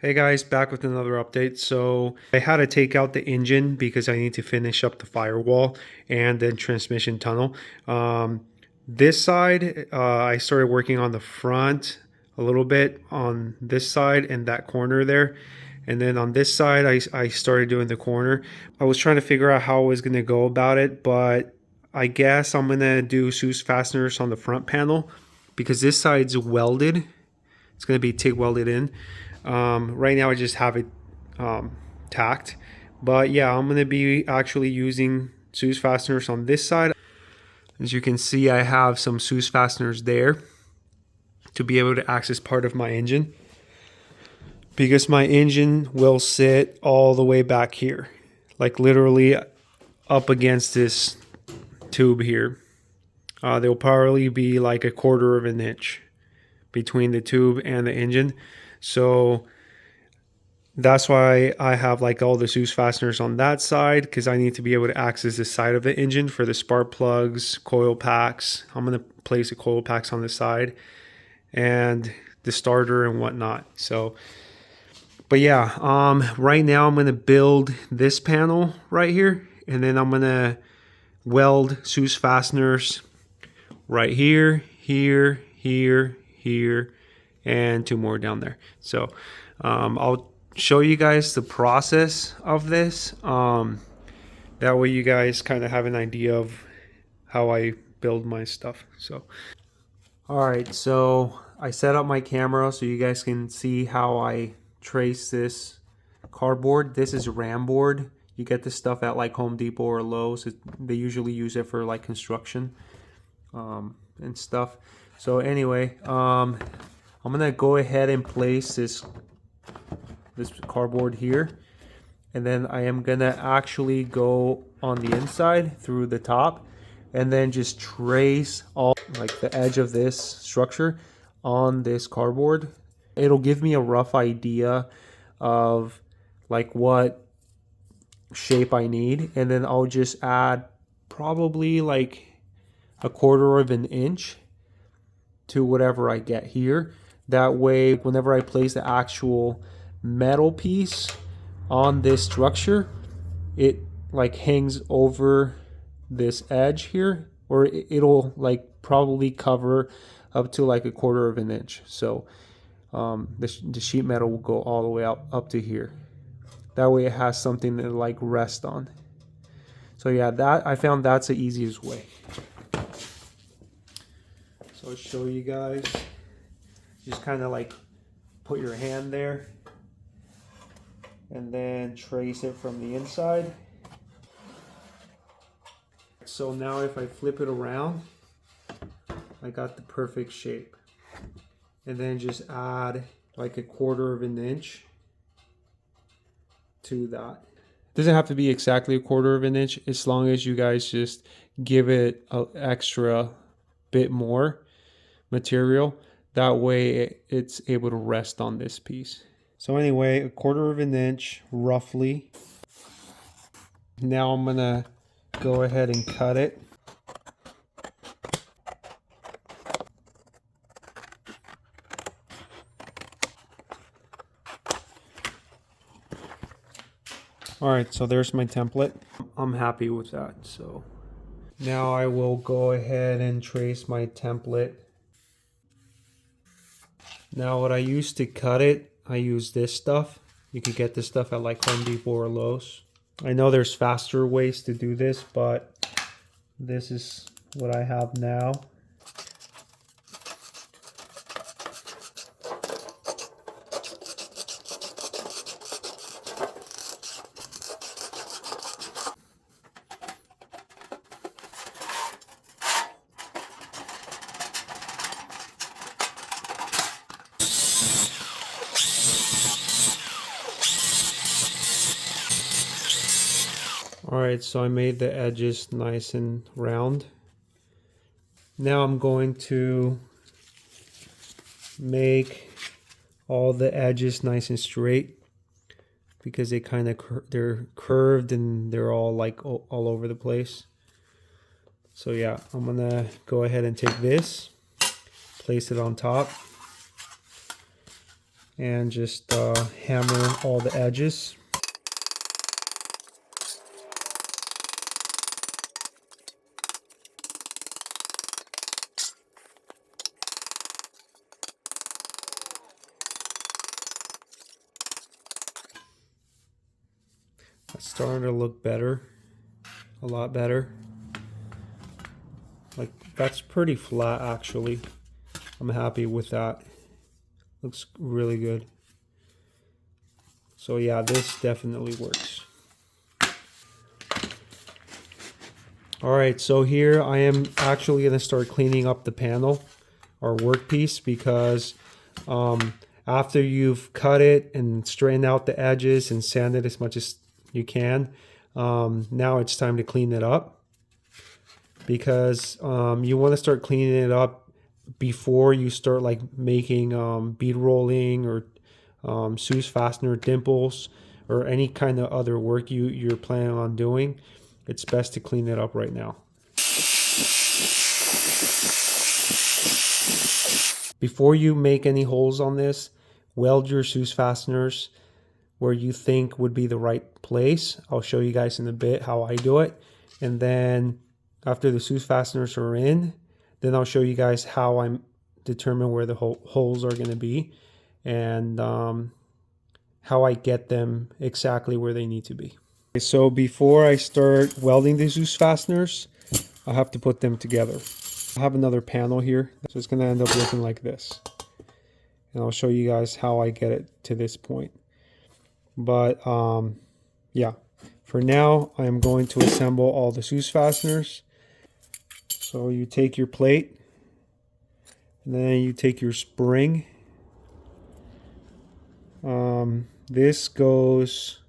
Hey guys, back with another update. So I had to take out the engine because I need to finish up the firewall and then transmission tunnel. This side, I started working on the front a little bit on this side and that corner there. And then on this side, I started doing the corner. I was trying to figure out how I was going to go about it, but I guess I'm going to do Dzus fasteners on the front panel because this side's welded. It's going to be TIG welded in. Right now I just have it tacked, but yeah, I'm going to be actually using Dzus fasteners on this side. As you can see, I have some Dzus fasteners there to be able to access part of my engine, because my engine will sit all the way back here, like literally up against this tube here. There'll probably be like 1/4 of an inch between the tube and the engine. So that's why I have like all the Dzus fasteners on that side, because I need to be able to access this side of the engine for the spark plugs, coil packs. I'm going to place the coil packs on the side and the starter and whatnot. So, but yeah, right now I'm going to build this panel right here, and then I'm going to weld Dzus fasteners right here, here, here, here, and 2 more down there. So I'll show you guys the process of this. That way you guys kind of have an idea of how I build my stuff. So, all right, so I set up my camera so you guys can see how I trace this cardboard. This is RAM board. You get this stuff at like Home Depot or Lowe's. They usually use it for like construction and stuff. So anyway, I'm gonna go ahead and place this cardboard here, and then I am gonna actually go on the inside through the top and then just trace all like the edge of this structure on this cardboard. It'll give me a rough idea of like what shape I need, and then I'll just add probably like 1/4 of an inch to whatever I get here. That way, whenever I place the actual metal piece on this structure, it like hangs over this edge here, or it'll like probably cover up to like 1/4 of an inch. So the sheet metal will go all the way up to here. That way it has something to like rest on. So yeah, that I found that's the easiest way. So I'll show you guys. Just kind of like put your hand there and then trace it from the inside. So now if I flip it around, I got the perfect shape. And then just add like 1/4 of an inch to that. It doesn't have to be exactly 1/4 of an inch, as long as you guys just give it an extra bit more material. That way it's able to rest on this piece. So anyway, 1/4 of an inch roughly. Now I'm gonna go ahead and cut it. All right, so there's my template. I'm happy with that. So now I will go ahead and trace my template. Now what I use to cut it, I use this stuff. You could get this stuff at like Home Depot or Lowe's. I know there's faster ways to do this, but this is what I have now. Alright, so I made the edges nice and round. Now I'm going to make all the edges nice and straight, because they kind of they're curved and they're all like all over the place. So yeah, I'm gonna go ahead and take this, place it on top, and just hammer all the edges. It's starting to look better, a lot better. Like, that's pretty flat actually. I'm happy with that. Looks really good. So yeah, this definitely works. Alright, so here I am actually going to start cleaning up the panel or workpiece, because after you've cut it and straightened out the edges and sanded as much as you can, now it's time to clean it up, because you want to start cleaning it up before you start like making bead rolling or Dzus fastener dimples or any kind of other work you're planning on doing. It's best to clean it up right now. Before you make any holes on this, weld your Dzus fasteners where you think would be the right place. I'll show you guys in a bit how I do it. And then after the Dzus fasteners are in, then I'll show you guys how I determine where the holes are going to be, and how I get them exactly where they need to be. Okay, so before I start welding the Dzus fasteners, I have to put them together. I have another panel here, so it's going to end up looking like this. And I'll show you guys how I get it to this point. But yeah, for now I am going to assemble all the Dzus fasteners. So you take your plate, and then you take your spring. This goes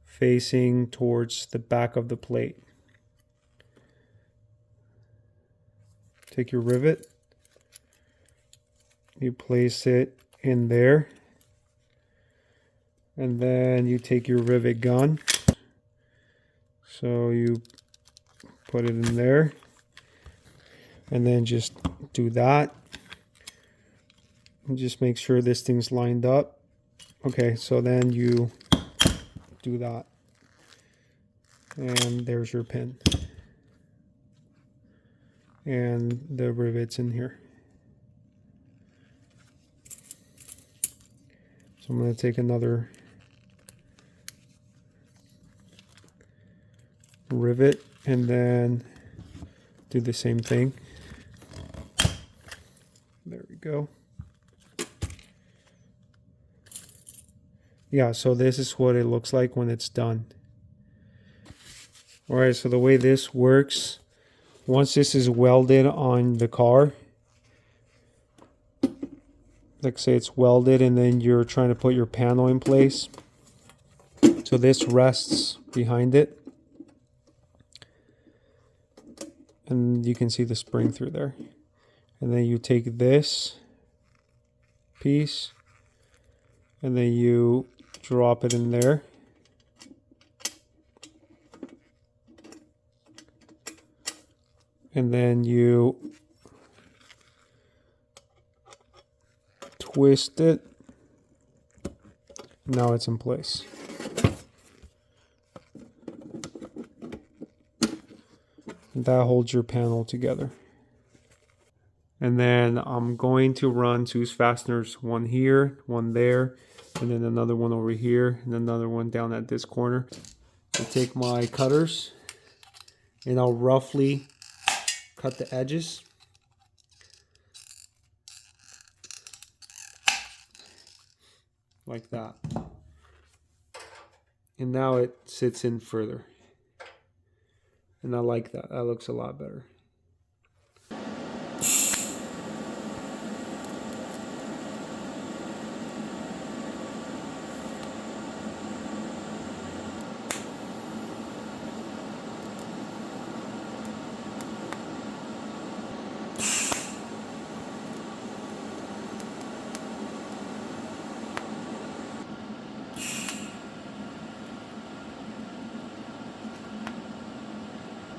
facing towards the back of the plate. Take your rivet, you place it in there, and then you take your rivet gun, so you put it in there, and then just do that, and just make sure this thing's lined up. Okay, so then you do that, and there's your pin, and the rivets in here. So I'm going to take another rivet and then do the same thing. There we go. Yeah, so this is what it looks like when it's done. Alright, so the way this works, once this is welded on the car, like say it's welded and then you're trying to put your panel in place, so this rests behind it, and you can see the spring through there, and then you take this piece and then you drop it in there, and then you twist it. Now it's in place. That holds your panel together. And then I'm going to run Dzus fasteners, one here, one there, and then another one over here, and another one down at this corner. I'll take my cutters and I'll roughly cut the edges. Like that. And now it sits in further. And I like that. That looks a lot better.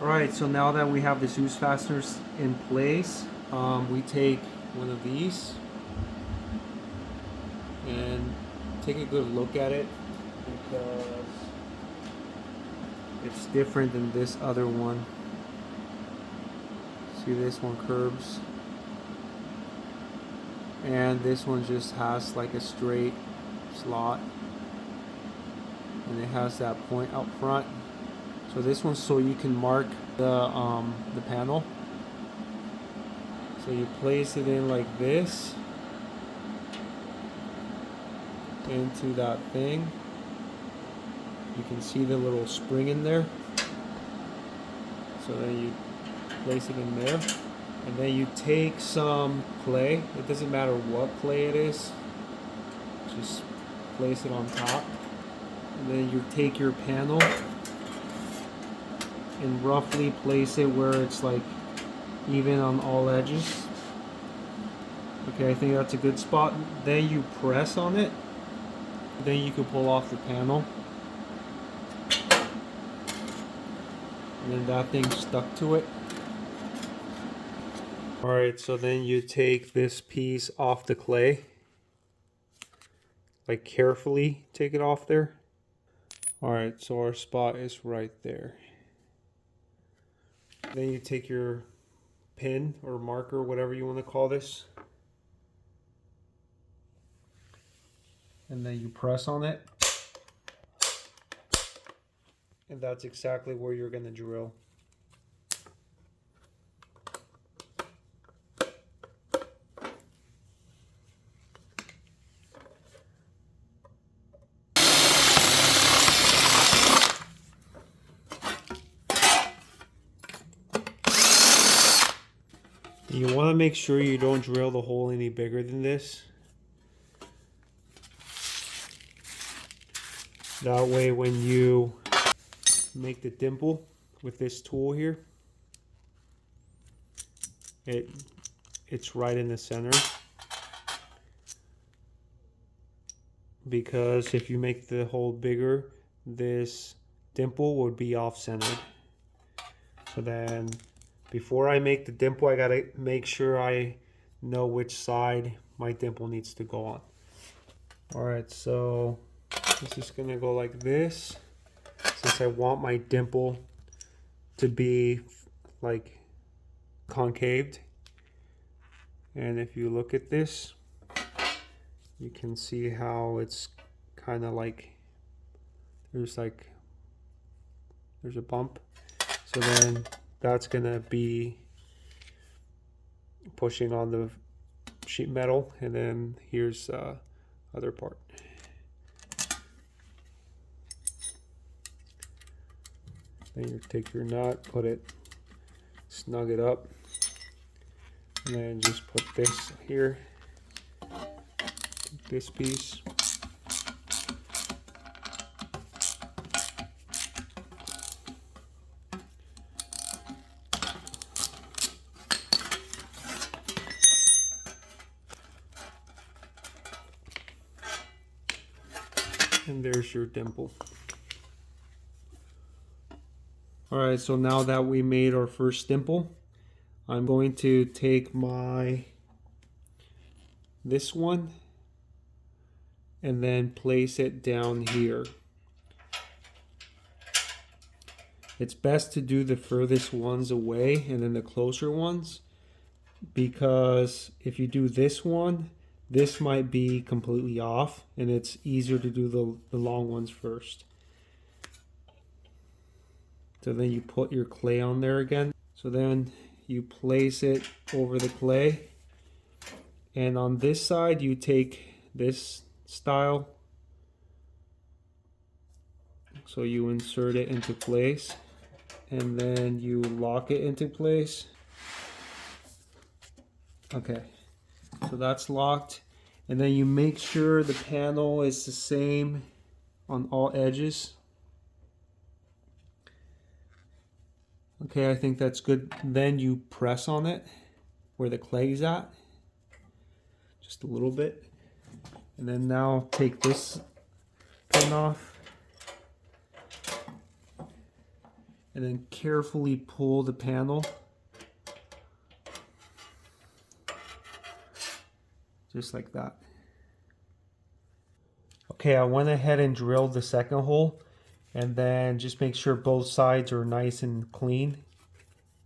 Alright, so now that we have the Dzus fasteners in place, we take one of these take a good look at it because it's different than this other one. See, this one curves, and this one just has like a straight slot, and it has that point out front. So this one's so you can mark the panel. So you place it in like this into that thing. You can see the little spring in there. So then you place it in there, and then you take some clay. It doesn't matter what clay it is. Just place it on top, and then you take your panel and roughly place it where it's like even on all edges. Okay, I think that's a good spot. Then you press on it. Then you can pull off the panel. And then that thing's stuck to it. Alright, so then you take this piece off the clay. Like carefully take it off there. Alright, so our spot is right there. Then you take your pin or marker, whatever you want to call this. And then you press on it. And that's exactly where you're going to drill. You want to make sure you don't drill the hole any bigger than this. That way when you make the dimple with this tool here, it's right in the center. Because if you make the hole bigger, this dimple would be off-centered. So then before I make the dimple, I gotta make sure I know which side my dimple needs to go on. Alright, so this is gonna go like this, since I want my dimple to be like concaved. And if you look at this, you can see how it's kind of like there's a bump. So then that's gonna be pushing on the sheet metal, and then here's other part. Then you take your nut, put it, snug it up, and then just put this here, this piece. And there's your dimple. Alright, so now that we made our first dimple, I'm going to take this one and then place it down here. It's best to do the furthest ones away and then the closer ones, because if you do this one, this might be completely off, and it's easier to do the long ones first. So then you put your clay on there again. So then you place it over the clay, and on this side you take this style. So you insert it into place, and then you lock it into place. Okay, so that's locked. And then you make sure the panel is the same on all edges. Okay, I think that's good. Then you press on it where the clay is at, just a little bit. And then now take this pin off, and then carefully pull the panel. Just like that. Okay, I went ahead and drilled the second hole, and then just make sure both sides are nice and clean,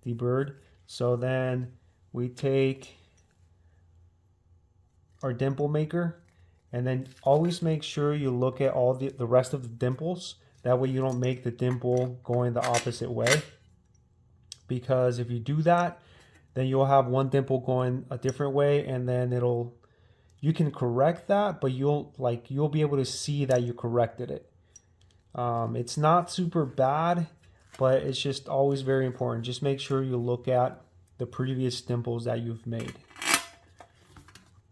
deburred. So then we take our dimple maker, and then always make sure you look at all the rest of the dimples. That way you don't make the dimple going the opposite way, because if you do that, then you'll have one dimple going a different way, and then you can correct that, but you'll be able to see that you corrected it. It's not super bad, but it's just always very important. Just make sure you look at the previous dimples that you've made.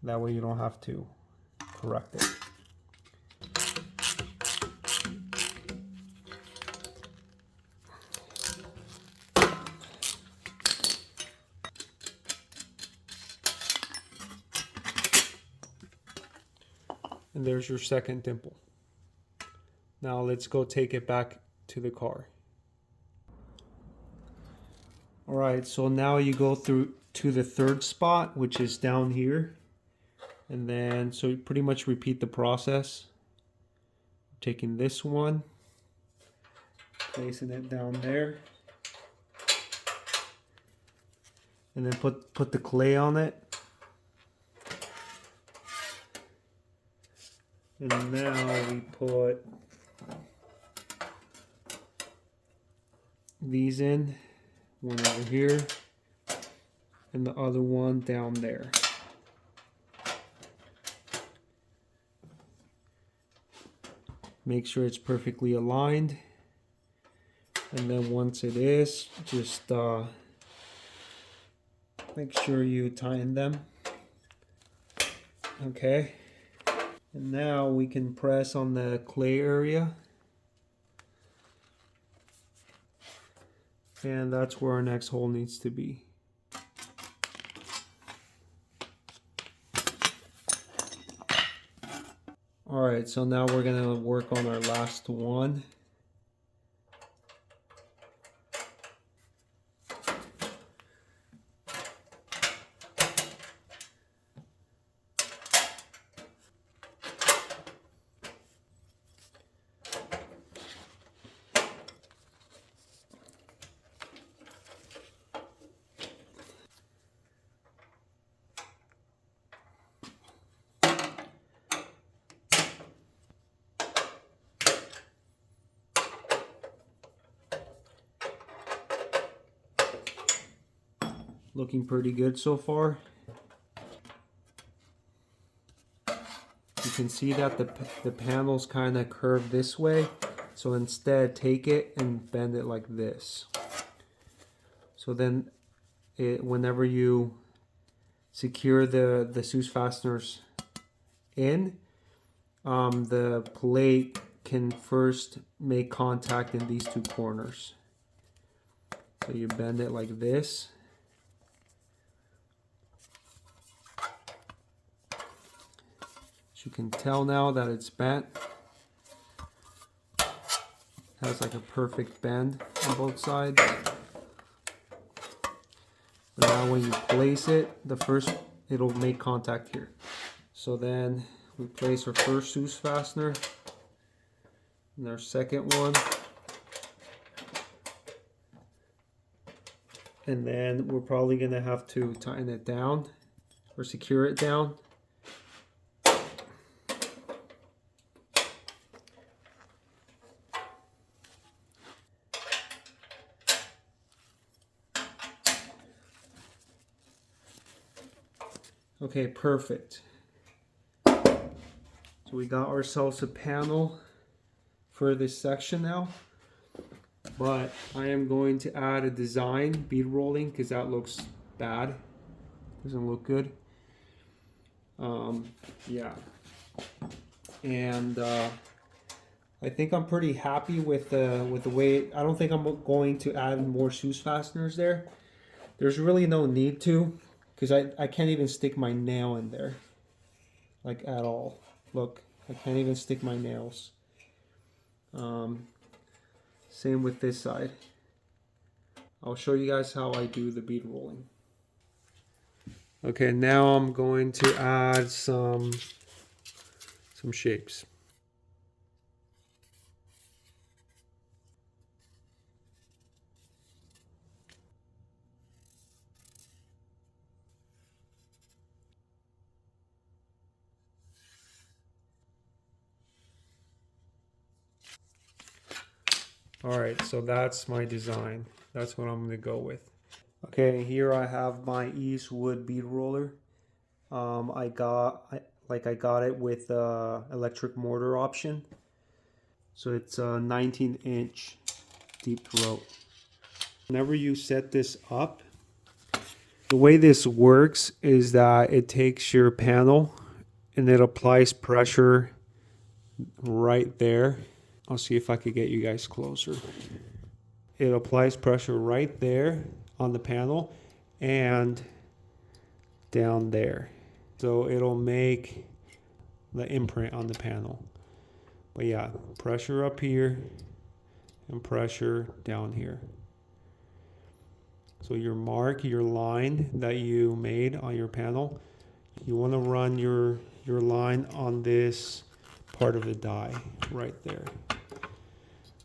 That way you don't have to correct it. And there's your second dimple. Now let's go take it back to the car. All right, so now you go through to the third spot, which is down here. And then, so you pretty much repeat the process. Taking this one, placing it down there. And then put the clay on it. And now we put these in, one over here, and the other one down there. Make sure it's perfectly aligned. And then once it is, just make sure you tighten them. Okay. And now we can press on the clay area. And that's where our next hole needs to be. Alright, so now we're going to work on our last one. Looking pretty good so far. You can see that the panels kind of curve this way. So instead, take it and bend it like this. So then, whenever you secure the Dzus fasteners in, the plate can first make contact in these two corners. So you bend it like this. You can tell now that it's bent. Has like a perfect bend on both sides. And now when you place it, it'll make contact here. So then we place our first Dzus fastener and our second one. And then we're probably gonna have to tighten it down or secure it down. Okay, perfect. So we got ourselves a panel for this section now. But I am going to add a design, bead rolling, because that looks bad. Doesn't look good. Yeah. And I think I'm pretty happy with the way. I don't think I'm going to add more Dzus fasteners there. There's really no need to. Because I can't even stick my nail in there, like at all. Look, I can't even stick my nails. Same with this side. I'll show you guys how I do the bead rolling. Okay, now I'm going to add some shapes. All right, so that's my design. That's what I'm gonna go with. Okay, here I have my Eastwood bead roller. I got it with electric mortar option. So it's a 19-inch deep throat. Whenever you set this up, the way this works is that it takes your panel and it applies pressure right there. I'll see if I could get you guys closer. It applies pressure right there on the panel and down there. So it'll make the imprint on the panel. But yeah, pressure up here and pressure down here. So your mark, your line that you made on your panel, you want to run your line on this part of the die right there.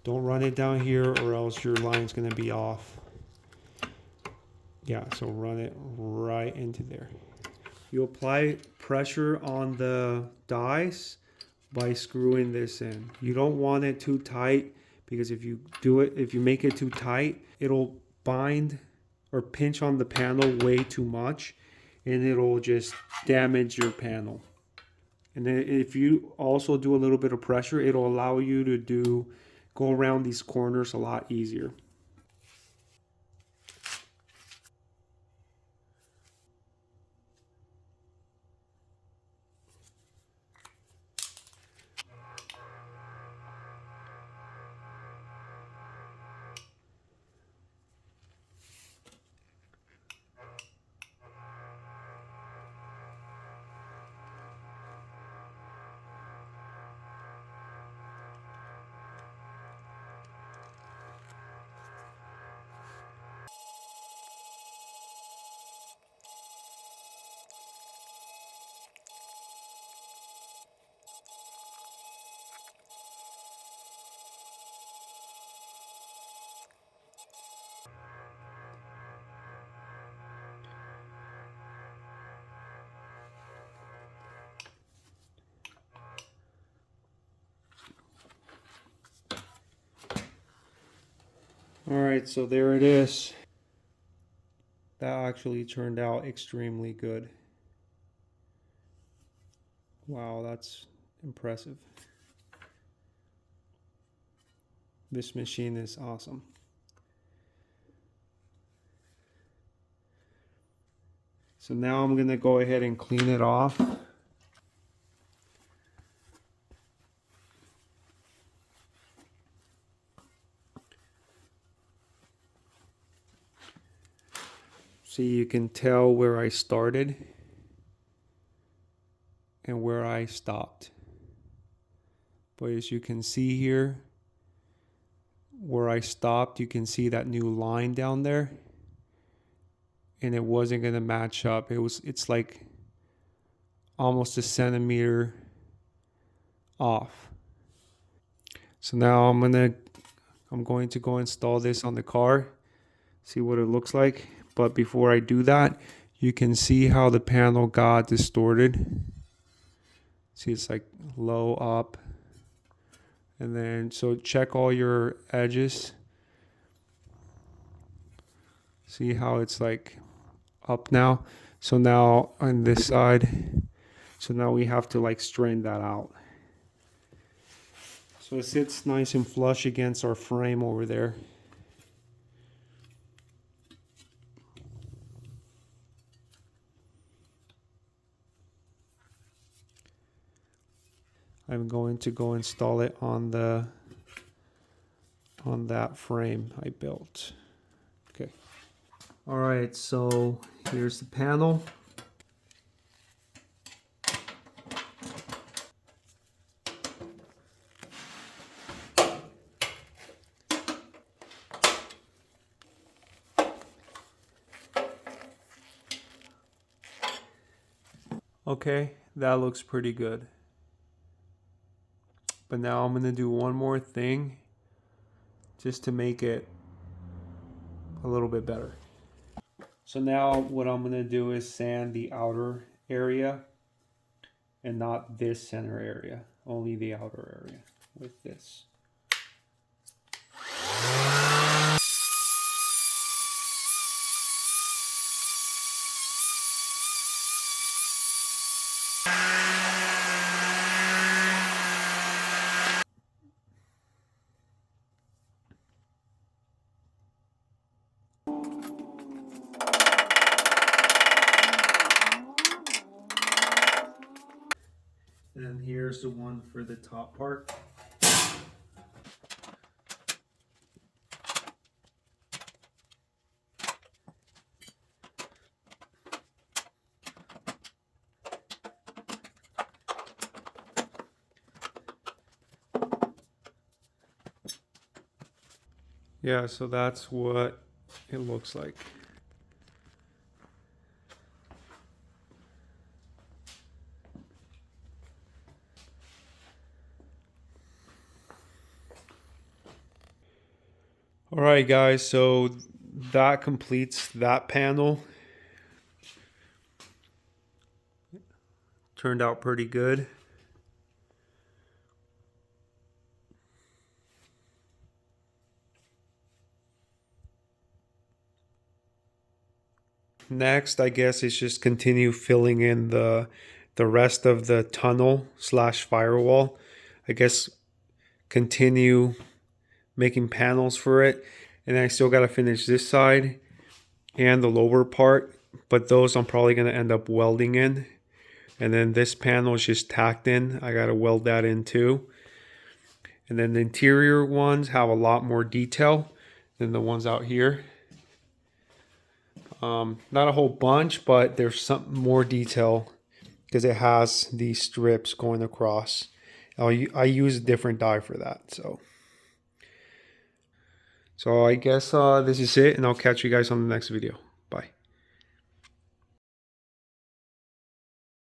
Don't run it down here or else your line's going to be off. Yeah, so run it right into there. You apply pressure on the dies by screwing this in. You don't want it too tight because if you make it too tight, it'll bind or pinch on the panel way too much and it'll just damage your panel. And then if you also do a little bit of pressure, it'll allow you to go around these corners a lot easier. All right, so there it is. That actually turned out extremely good. Wow, that's impressive. This machine is awesome. So now I'm gonna go ahead and clean it off. So you can tell where I started and where I stopped. But as you can see here, where I stopped, you can see that new line down there. And it wasn't gonna match up. It's like almost a centimeter off. So now I'm going to go install this on the car, see what it looks like. But before I do that, you can see how the panel got distorted. See, it's like low up. And then, so check all your edges. See how it's like up now. So now on this side, so now we have to like straighten that out. So it sits nice and flush against our frame over there. I'm going to go install it on that frame I built. Okay. All right, so here's the panel. Okay, that looks pretty good. But now I'm gonna do one more thing just to make it a little bit better. So now what I'm gonna do is sand the outer area and not this center area, only the outer area with this. And here's the one for the top part. Yeah, so that's what it looks like. All right, guys, so that completes that panel. Turned out pretty good. Next, I guess, is just continue filling in the rest of the tunnel slash firewall. I guess continue making panels for it. And I still got to finish this side and the lower part, but those I'm probably going to end up welding in. And then this panel is just tacked in. I got to weld that in too. And then the interior ones have a lot more detail than the ones out here. Not a whole bunch, but there's some more detail because it has these strips going across. I use a different die for that. So I guess this is it, and I'll catch you guys on the next video.